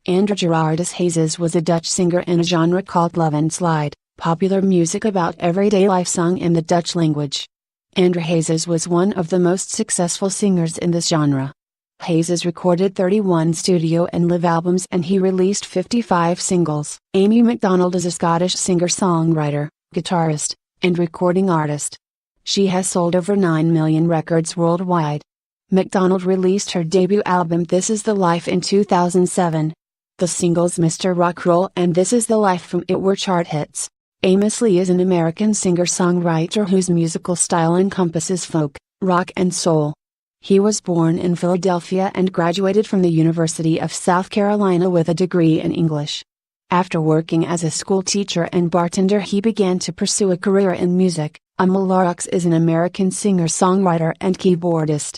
André Gerardus Hazes was a Dutch singer in a genre called Love and Slide, popular music about everyday life sung in the Dutch language. André Hazes was one of the most successful singers in this genre. Hazes recorded 31 studio and live albums and he released 55 singles. Amy MacDonald is a Scottish singer-songwriter, guitarist, and recording artist. She has sold over 9 million records worldwide. MacDonald released her debut album This Is the Life in 2007. The singles Mr. Rock'n'Roll and This Is the Life from it were chart hits. Amos Lee is an American singer-songwriter whose musical style encompasses folk, rock and soul. He was born in Philadelphia and graduated from the University of South Carolina with a degree in English. After working as a school teacher and bartender he began to pursue a career in music. Aml Larux is an American singer-songwriter and keyboardist.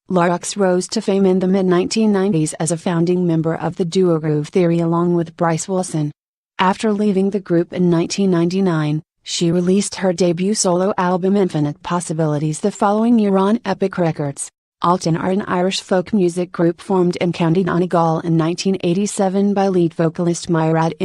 Larux rose to fame in the mid-1990s as a founding member of the duo Groove Theory along with Bryce Wilson. After leaving the group in 1999, she released her debut solo album Infinite Possibilities the following year on Epic Records. Alton are an Irish folk music group formed in County Donegal in 1987 by lead vocalist Myrad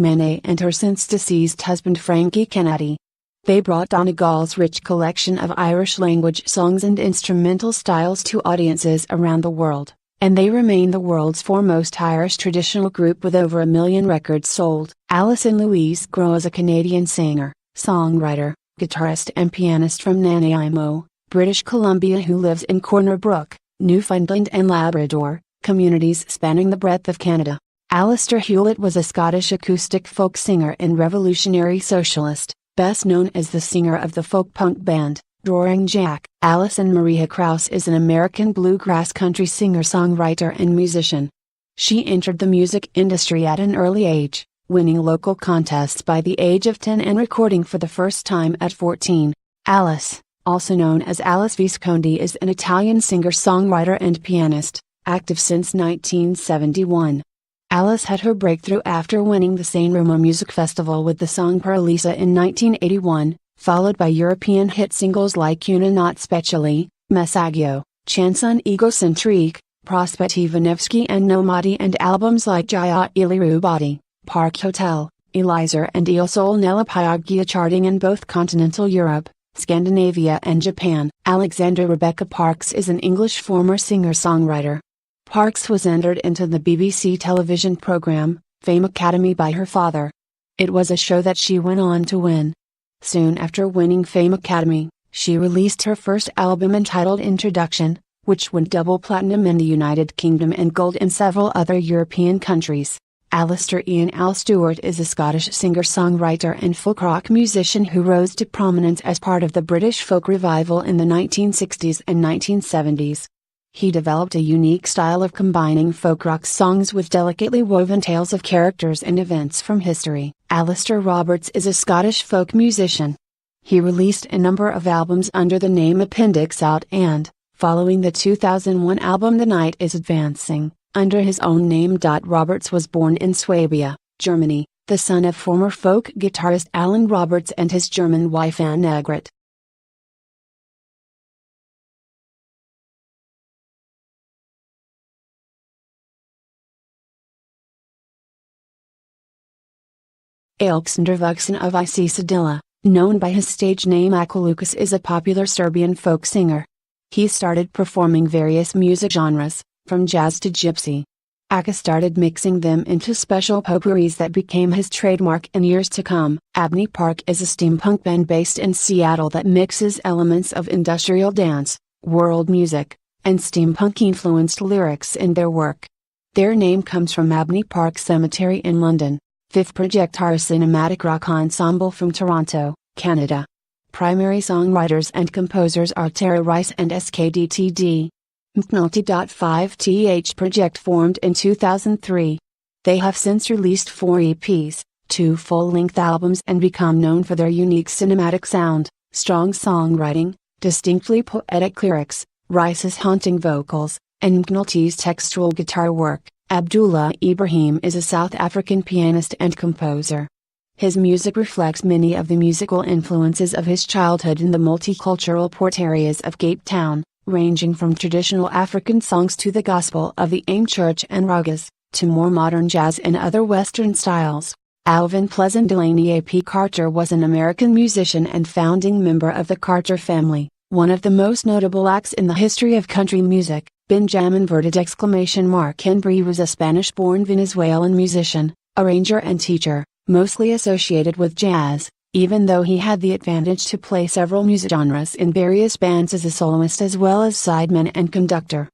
Mene and her since deceased husband Frankie Kennedy. They brought Donegal's rich collection of Irish language songs and instrumental styles to audiences around the world, and they remain the world's foremost Irish traditional group with over 1 million records sold. Alison Louise Grow is a Canadian singer, songwriter, guitarist and pianist from Nanaimo, British Columbia who lives in Corner Brook, Newfoundland and Labrador, communities spanning the breadth of Canada. Alistair Hewlett was a Scottish acoustic folk singer and revolutionary socialist, best known as the singer of the folk punk band, Roaring Jack. Alison Maria Krause is an American bluegrass country singer-songwriter and musician. She entered the music industry at an early age, winning local contests by the age of 10 and recording for the first time at 14. Alice, also known as Alice Visconti, is an Italian singer-songwriter and pianist, active since 1971. Alice had her breakthrough after winning the San Remo Music Festival with the song Paralisa in 1981, followed by European hit singles like Una Not Specially, Messaggio, Chanson Egocentrique, Prospettiva Nevsky and Nomadi, and albums like Jaya Ili Rubati, Park Hotel, Elizar and Il Sol nella Piaggia charting in both continental Europe, Scandinavia and Japan. Alexandra Rebecca Parks is an English former singer-songwriter. Parks was entered into the BBC television programme, Fame Academy by her father. It was a show that she went on to win. Soon after winning Fame Academy, she released her first album entitled Introduction, which went double platinum in the United Kingdom and gold in several other European countries. Alistair Ian Al Stewart is a Scottish singer-songwriter and folk rock musician who rose to prominence as part of the British folk revival in the 1960s and 1970s. He developed a unique style of combining folk rock songs with delicately woven tales of characters and events from history. Alistair Roberts is a Scottish folk musician. He released a number of albums under the name Appendix Out and, following the 2001 album The Night Is Advancing, under his own name. Roberts was born in Swabia, Germany, the son of former folk guitarist Alan Roberts and his German wife Anne Egret. Aleksandar Vukasin of Isisadilla, known by his stage name Akalukas, is a popular Serbian folk singer. He started performing various music genres, from jazz to gypsy. Aka started mixing them into special potpourris that became his trademark in years to come. Abney Park is a steampunk band based in Seattle that mixes elements of industrial dance, world music, and steampunk-influenced lyrics in their work. Their name comes from Abney Park Cemetery in London. Fifth Projectile cinematic rock ensemble from Toronto, Canada. Primary songwriters and composers are Tara Rice and SKDTD. McNulty.5th Project formed in 2003. They have since released 4 EPs, 2 full-length albums and become known for their unique cinematic sound, strong songwriting, distinctly poetic lyrics, Rice's haunting vocals, and McNulty's textual guitar work. Abdullah Ibrahim is a South African pianist and composer. His music reflects many of the musical influences of his childhood in the multicultural port areas of Cape Town, ranging from traditional African songs to the gospel of the AIM Church and ragas. to more modern jazz and other Western styles. Alvin Pleasant Delaney A.P. Carter was an American musician and founding member of the Carter family, one of the most notable acts in the history of country music. Benjamin Verdet! Embry was a Spanish-born Venezuelan musician, arranger and teacher, mostly associated with jazz, even though he had the advantage to play several music genres in various bands as a soloist as well as sideman and conductor.